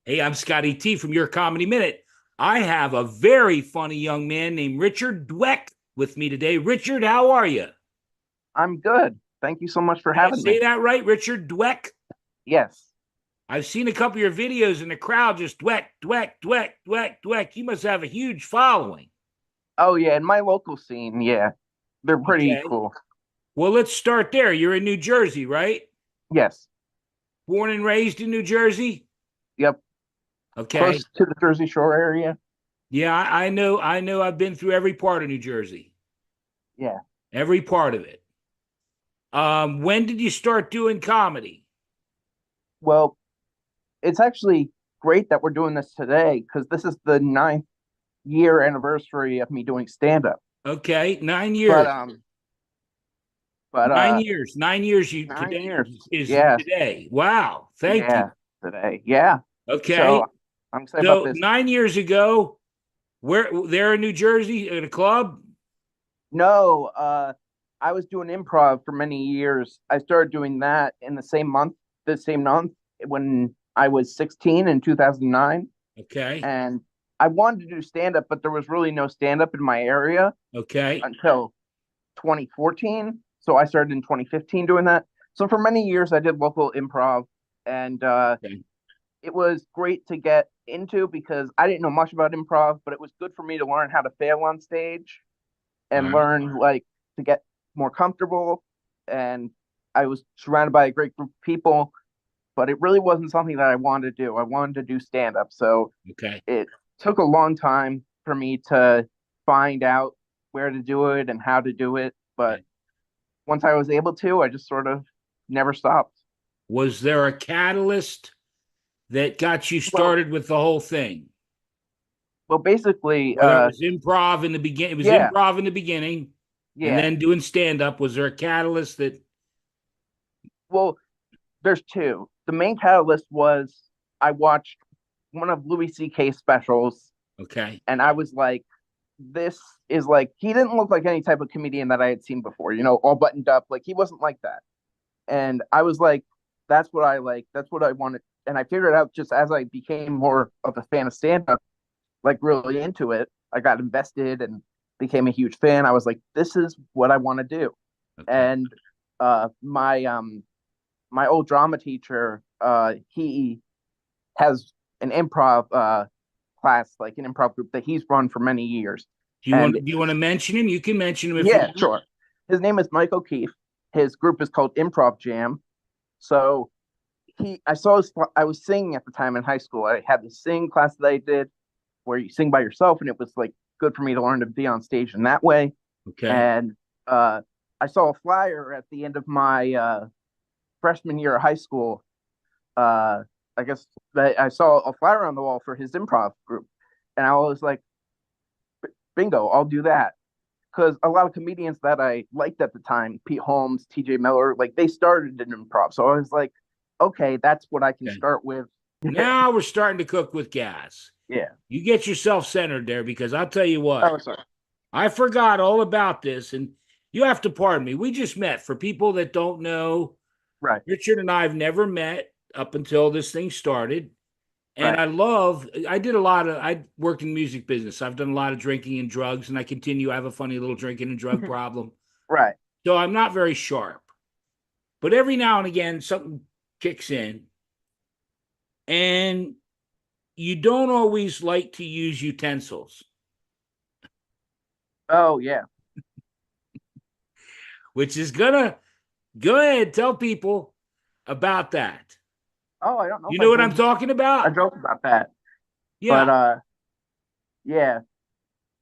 Hey, I'm Scotty T from Your Comedy Minute. I have a very funny young man named Richard Dweck with me today. Richard, how are you? I'm good. Thank you so much for Did I having say me. that right, Richard Dweck? Yes. I've seen a couple of your videos in the crowd just Dweck, Dweck, Dweck, Dweck, Dweck. You must have a huge following. Oh, yeah. In my local scene, yeah, they're pretty Okay. cool. Well, let's start there. You're in New Jersey, right? Yes. Born and raised in New Jersey? Yep. Okay. Close to the Jersey Shore area. Yeah, I know. I know. I've been through every part of New Jersey, Yeah. every part of it. When did you start doing comedy? Well, it's actually great that we're doing this today because this is the ninth year anniversary of me doing stand up. Okay, nine But years. um, but 9 years. 9 years. You 9 years. is Yeah. today. Wow. Thank you. Yeah. Today. Yeah. So Okay. I'm excited about So this. 9 years ago, where there in New Jersey at a club? No, I was doing improv for many years. I started doing that in the same month when I was 16 in 2009. Okay. And I wanted to do stand up, but there was really no stand up in my area Okay. until 2014. So I started in 2015 doing that. So for many years, I did local improv, and Okay. it was great to get into because I didn't know much about improv, but it was good for me to learn how to fail on stage All and right. learn like to get more comfortable. And I was surrounded by a great group of people, but it really wasn't something that I wanted to do. I wanted to do stand up. So Okay. it took a long time for me to find out where to do it and how to do it. But Okay. once I was able to, I just sort of never stopped. Was there a catalyst that got you Well, started with the whole thing? basically, Whether it was improv in the beginning, it was yeah, improv in the beginning, and yeah. then doing stand up. Was there a catalyst that? Well, there's two. The main catalyst was I watched one of Louis C.K.'s specials, Okay. and I was like, this is like he didn't look like any type of comedian that I had seen before, all buttoned up. Like he wasn't like that. And I was like, that's what I like. That's what I wanted. And I figured out just as I became more of a fan of stand up, like really into it, I got invested and became a huge fan. I was like, this is what I want to do. Okay. And my old drama teacher, he has an improv class, like an improv group that he's run for many years. And Do you want to mention him? You can mention him if you yeah, want. sure. His name is Mike O'Keefe. His group is called Improv Jam. So I was singing at the time in high school. I had this sing class that I did where you sing by yourself, and it was like good for me to learn to be on stage in that way. Okay. And uh, I saw a flyer at the end of my freshman year of high school. Uh, I guess that I saw a flyer on the wall for his improv group, and I was like, "Bingo, I'll do that." Because a lot of comedians that I liked at the time, Pete Holmes, TJ Miller, like they started in improv. So I was like, okay, that's what I can Okay. start with. Now we're starting to cook with gas. Yeah. You get yourself centered there because I'll tell you what, Oh, sorry. I forgot all about this, and you have to pardon me. We just met. For people that don't know, Right. Richard and I have never met up until this thing started. And Right. I worked in the music business. I've done a lot of drinking and drugs, and I continue. I have a funny little drinking and drug problem. Right. So I'm not very sharp. But every now and again, something kicks in, and you don't always like to use utensils, Oh, yeah. which is gonna go ahead, tell people about that. Oh, I don't know You if know I what I'm told you talking a about? joke about that, Yeah. but yeah.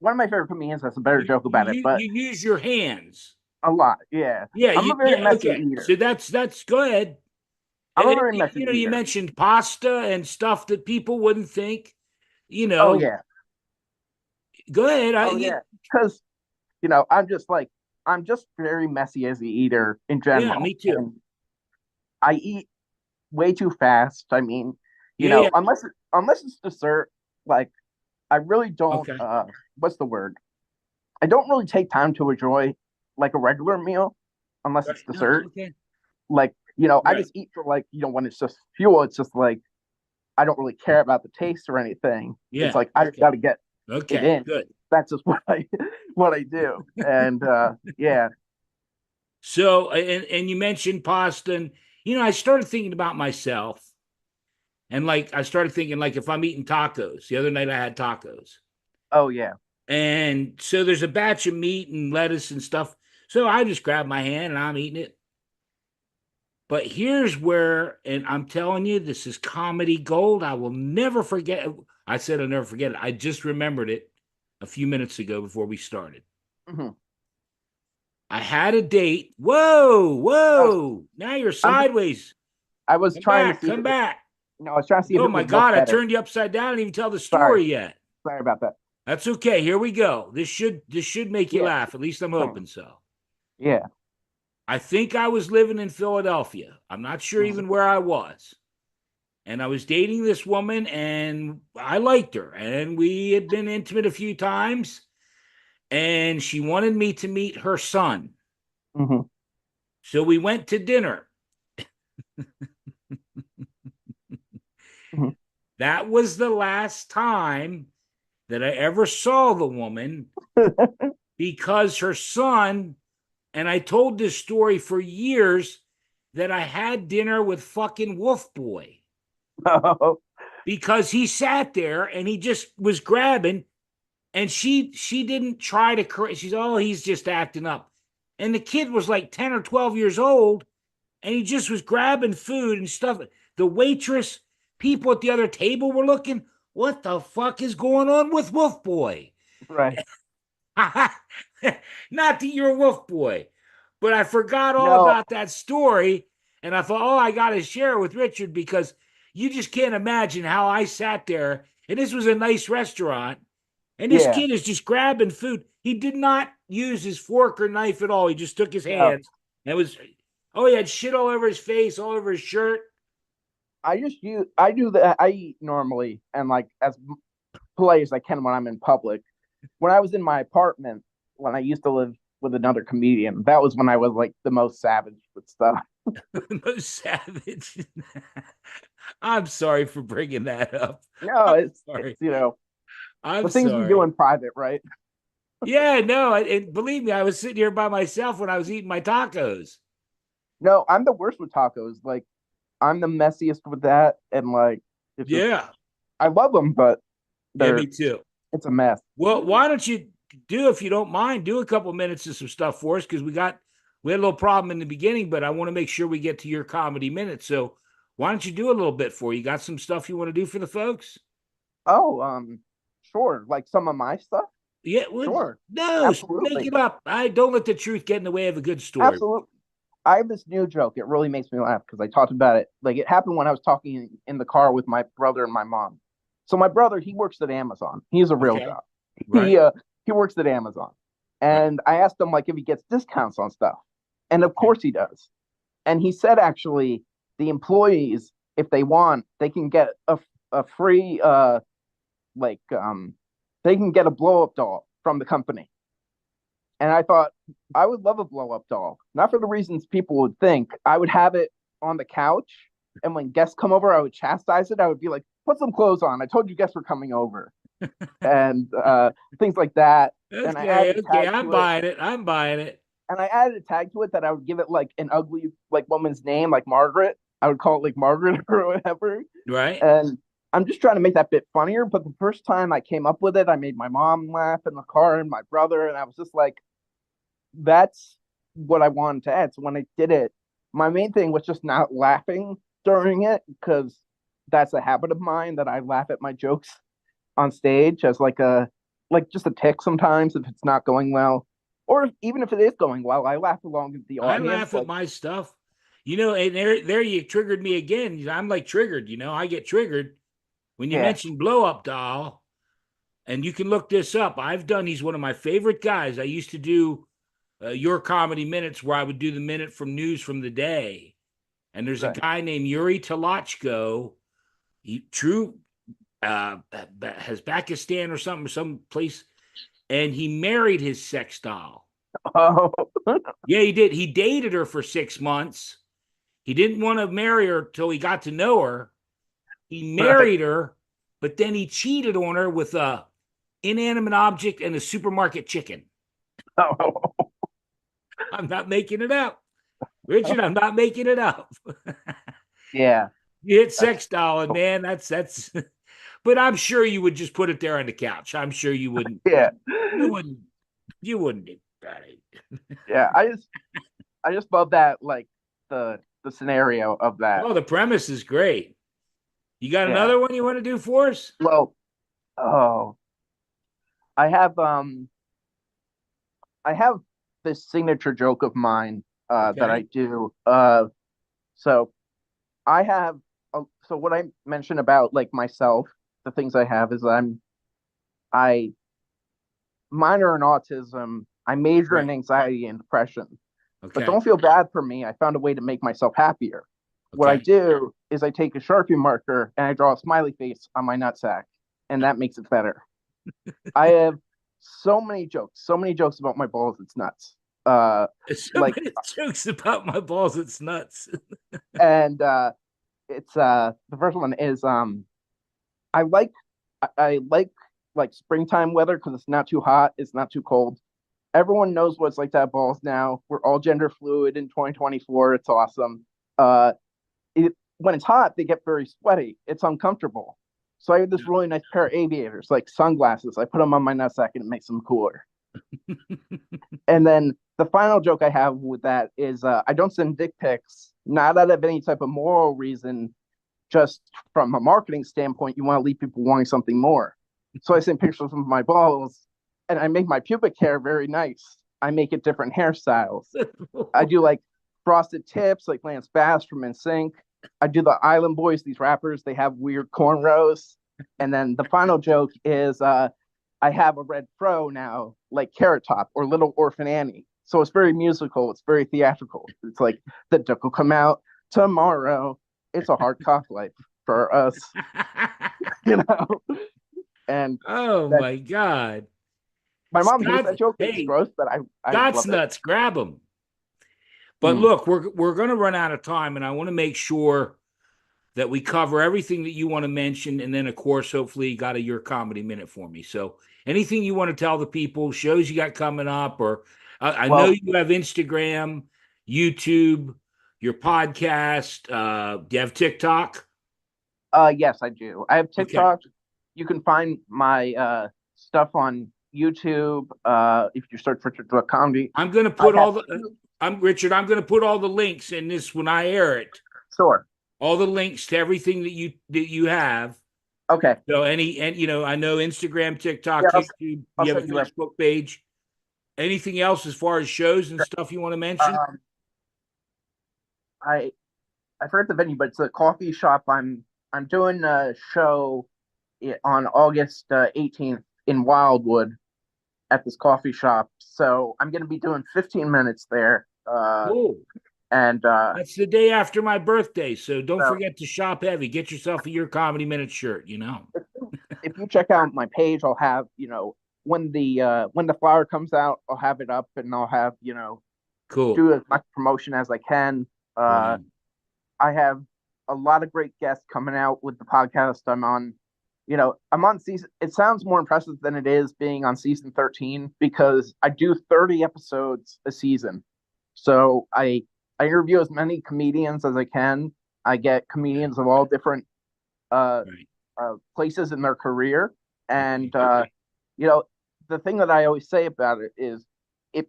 One of my favorite comedians has a better joke about it, but You use your hands. a lot. Yeah. Yeah, I'm a very yeah, messy okay. So eater. that's go ahead. I'm a very messy You eater. mentioned pasta and stuff that people wouldn't think. You Oh, know, yeah. go ahead. Oh, yeah. Because, I'm just very messy as a eater in Yeah, general. me too. And I eat way too fast. I mean, Yeah, yeah. unless it's dessert, like I really don't Okay. what's the word? I don't really take time to enjoy like a regular meal unless Right. it's No, dessert. okay. Like, I Right. just eat for like, when it's just fuel, it's just like I don't really care about the taste or anything. It's Yeah. like I just got Okay. to get it Okay. in. Good. That's just what I what I do. And yeah. So, and you mentioned pasta, and I started thinking about myself, and like I started thinking like if I'm eating tacos. The other night I had tacos, Oh yeah. and so there's a batch of meat and lettuce and stuff. So I just grab my hand and I'm eating it. But here's where, and I'm telling you, this is comedy gold. I will never forget. I said I'll never forget it. I just remembered it a few minutes ago before we started. Hmm. I had a date. Whoa, Oh, whoa. Now you're I'm just. sideways. I was Come trying to back, see if come it. back. No, I was trying to see if Oh it my would look God, I better. turned you upside down. I didn't even tell the Sorry. story yet. Sorry about that. That's okay. Here we go. This should make you Yeah. laugh. At least I'm Thanks. hoping so. Yeah. I think I was living in Philadelphia. I'm not sure Mhm. even where I was. And I was dating this woman and I liked her. And we had been intimate a few times. And she wanted me to meet her son. Mhm. So we went to dinner. Mhm. That was the last time that I ever saw the woman because her son, and I told this story for years, that I had dinner with fucking Wolf Boy Oh, because he sat there and he just was grabbing, and she didn't try to correct. She's, oh, he's just acting up. And the kid was like 10 or 12 years old and he just was grabbing food and stuff. The waitress, people at the other table were looking, what the fuck is going on with Wolf Boy? right. Not that you're a Wolf Boy, but I forgot all No. about that story. And I thought, oh, I got to share it with Richard because you just can't imagine how I sat there. And this was a nice restaurant. And this Yeah. kid is just grabbing food. He did not use his fork or knife at all. He just took his No. hands and was, oh, he had shit all over his face, all over his shirt. I do that. I eat normally and like as polite as I can when I'm in public. When I was in my apartment, when I used to live with another comedian, that was when I was like the most savage with stuff. Most savage. I'm sorry for bringing that up. No, I'm it's sorry. the I'm things you do sorry. in private, right? Yeah, no, and believe me, I was sitting here by myself when I was eating my tacos. No, I'm the worst with tacos. Like I'm the messiest with that, and like it's just Yeah, I love them, but yeah, me they're too. it's a mess. Well, why don't you do, if you don't mind, do a couple minutes of some stuff for us because we had a little problem in the beginning, but I want to make sure we get to your comedy minute. So why don't you do a little bit for you? Got some stuff you want to do for the folks? Oh, sure. Like some of my stuff. Yeah, well, Sure, no, make absolutely, it up. I don't let the truth get in the way of a good story. absolutely. I have this new joke. It really makes me laugh because I talked about it. Like it happened when I was talking in the car with my brother and my mom. So my brother, he works at Amazon. He has a real Okay, job. right, He uh he works at Amazon. right. And I asked him like if he gets discounts on stuff. And of Okay. course he does. And he said actually the employees, if they want, they can get a free like they can get a blow up doll from the company. And I thought I would love a blow up doll, not for the reasons people would think. I would have it on the couch, and when guests come over, I would chastise it. I would be like, "Put some clothes on. I told you guests were coming over," and things like that. And I Okay, added a okay, tag I'm to it, buying it. I'm buying it. and I added a tag to it that I would give it like an ugly like woman's name, like Margaret. I would call it like Margaret or whatever. Right? And I'm just trying to make that bit funnier. But the first time I came up with it, I made my mom laugh in the car and my brother, and I was just like, that's what I wanted to add. So when I did it, my main thing was just not laughing during it because that's a habit of mine that I laugh at my jokes on stage as like just a tick sometimes if it's not going well. Or even if it is going well, I laugh along with the I audience. laugh at Like, my stuff. And there you triggered me again. I'm like triggered, I get triggered when you yeah, mention blow up doll, and you can look this up. He's one of my favorite guys. I used to do your comedy minutes where I would do the minute from news from the day. And there's a right. guy named Yuri Talachko. He true has Pakistan or something, some place, and he married his sex doll. Oh, Yeah, he did. He dated her for 6 months. He didn't want to marry her till he got to know her. He Right. married her, but then he cheated on her with a inanimate object and a supermarket chicken. Oh, I'm not making it up. Richard, I'm not making it up. yeah. You hit That's sex doll, man. That's but I'm sure you would just put it there on the couch. I'm sure you wouldn't. yeah. You wouldn't. You wouldn't do that. Yeah. I just love that, like the scenario of that. Oh, the premise is great. You got Yeah. another one you want to do for us? Well, oh, I have I have this signature joke of mine that I Okay. do. So I have so what I mentioned about like myself, the things I have is I minor in autism. I major in Right. anxiety and depression. But Okay. don't feel bad for me. I found a way to make myself happier. What I Okay. do is I take a Sharpie marker and I draw a smiley face on my nutsack, and that makes it better. I have so many jokes about my balls. It's nuts. So Like, many jokes about my balls. It's nuts. and it's the first one is I like I like springtime weather because it's not too hot, it's not too cold. Everyone knows what it's like to have balls now. We're all gender fluid in 2024. It's awesome. Uh, when it's hot, they get very sweaty. It's uncomfortable. So I have this really nice pair of aviators, like sunglasses. I put them on my nutsack and it makes them cooler. And then the final joke I have with that is I don't send dick pics, not out of any type of moral reason, just from a marketing standpoint, you want to leave people wanting something more. So I send pictures of my balls and I make my pubic hair very nice. I make it different hairstyles. I do like frosted tips, like Lance Bass from NSYNC. I do the Island Boys, these rappers, they have weird cornrows. And then the final joke is I have a red fro now, like Carrot Top or Little Orphan Annie. So it's very musical, it's very theatrical. It's like the dick will come out tomorrow. It's a hard cock life for us, you know. And Oh that my God. my mom hates Scott, that joke. It's hey, gross, but I Scott's love it. nuts. Grab him. But Mm. look, we're going to run out of time, and I want to make sure that we cover everything that you want to mention, and then of course, hopefully, you got a your comedy minute for me. So, anything you want to tell the people, shows you got coming up, or I know Well, you have Instagram, YouTube, your podcast. Do you have TikTok? yes, I do. I have Okay, TikTok. You can find my stuff on YouTube if you search Richard Comedy. I'm going to I put have all the. I'm Richard. I'm going to put all the links in this when I air it. sure. All the links to everything that you have. Okay. So and I know Instagram, Yeah, TikTok, YouTube. I'll You have a send you everything. Facebook page. Anything else as far as shows and stuff you want to mention? Um, I I forget the venue, but it's a coffee shop. I'm doing a show on August 18th in Wildwood at this coffee shop. So I'm going to be doing 15 minutes there. Cool. And That's the day after my birthday, so don't so forget to shop heavy. Get yourself a Your Comedy Minute shirt. if, if you check out my page, I'll have, when the flyer comes out, I'll have it up and I'll have, Cool. do as much promotion as I can. Uh, Wow. I have a lot of great guests coming out with the podcast I'm on. I'm on season. It sounds more impressive than it is being on season 13 because I do 30 episodes a season. So I interview as many comedians as I can. I get comedians of all different uh, Right. places in their career, and Okay. you know, the thing that I always say about it is, it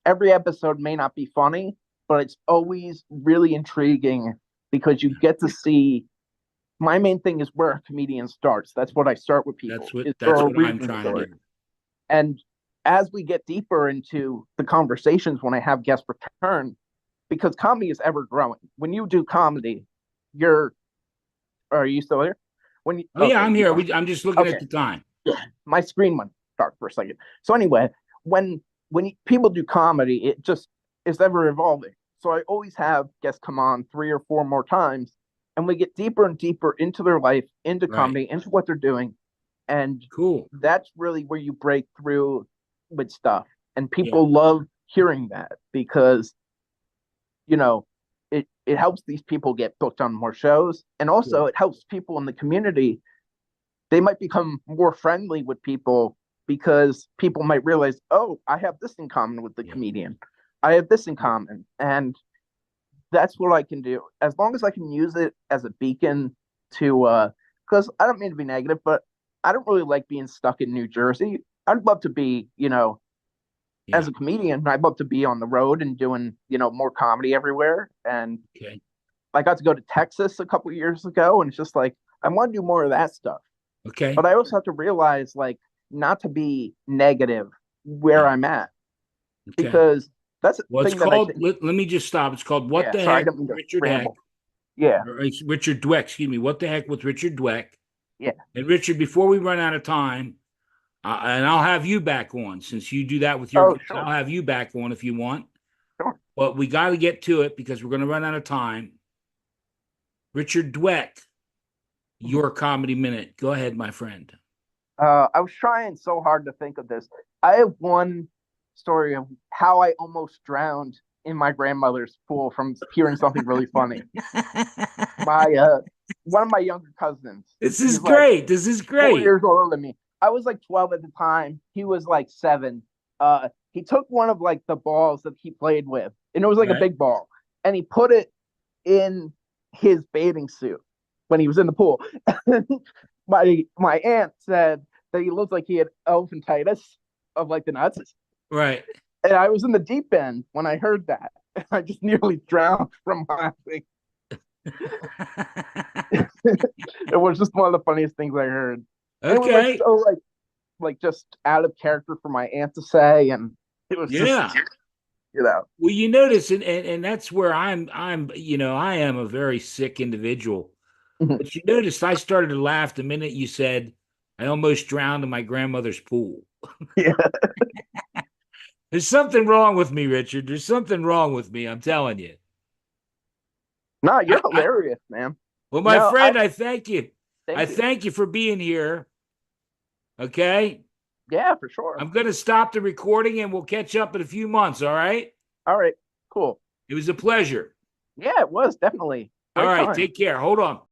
every episode may not be funny, but it's always really intriguing because you get to see. My main thing is where a comedian starts. That's what I start with That's people, what is their that's what I'm origin trying to story. do. And as we get deeper into the conversations when I have guests return, because comedy is ever growing. When you do comedy, you're are you still here? When you Oh yeah, okay, I'm you here. are. I'm just looking at Okay. the time. My screen went dark for a second. So anyway, when people do comedy, it just is ever evolving. So I always have guests come on 3 or 4 more times, and we get deeper and deeper into their life, into Right. comedy, into what they're doing, and Cool. that's really where you break through with stuff. And Yeah. people love hearing that because you know it helps these people get booked on more shows, and also Sure. it helps people in the community. They might become more friendly with people because people might realize, oh, I have this in common with the Yeah. comedian. I have this in Yeah. common, and that's what I can do. As long as I can use it as a beacon to, because I don't mean to be negative, but I don't really like being stuck in New Jersey. I'd love to be, as Yeah. a comedian, I'd love to be on the road and doing, more comedy everywhere. And Okay. I got to go to Texas a couple of years ago, and it's just like I want to do more of that stuff. Okay. But I also have to realize, like, not to be negative where Yeah. I'm at, Okay. because that's the Well, it's thing that I called, think. let me just stop. It's called What Yeah, the sorry, I Heck, don't mean to Richard Heck, ramble. Yeah, or it's Richard Dweck, excuse me. What the Heck with Richard Dweck. yeah. And Richard, before we run out of time, and I'll have you back on since you do that with your Oh, guests. sure, I'll have you back on if you want. sure. But we got to get to it because we're going to run out of time. Richard Dweck, your comedy minute. Go ahead, my friend. I was trying so hard to think of this. I have one story of how I almost drowned in my grandmother's pool from hearing something really funny. My One of my younger cousins, This is he's like great. This is 4 great. years older than me. I was like 12 at the time. He was like 7. He took one of like the balls that he played with, and it was like a Right. big ball, and he put it in his bathing suit when he was in the pool. My aunt said that he looked like he had elephantitis of like the nuts. Right. And I was in the deep end when I heard that. I just nearly drowned from laughing. It was just one of the funniest things I heard. And it was like Okay. so like just out of character for my aunt to say, and it was just Yeah. you know Well, you notice, and that's where I am a very sick individual. But you noticed I started to laugh the minute you said I almost drowned in my grandmother's pool. yeah. There's something wrong with me, Richard. There's something wrong with me. I'm telling you. No, I, you're I hilarious, man. well, my No, I friend, I thank you. I thank you. thank you for being here. Okay. Yeah, for sure. I'm going to stop the recording and we'll catch up in a few months. All right. All right, cool. It was a pleasure. Yeah, it was definitely All great right. time. Take care. Hold on.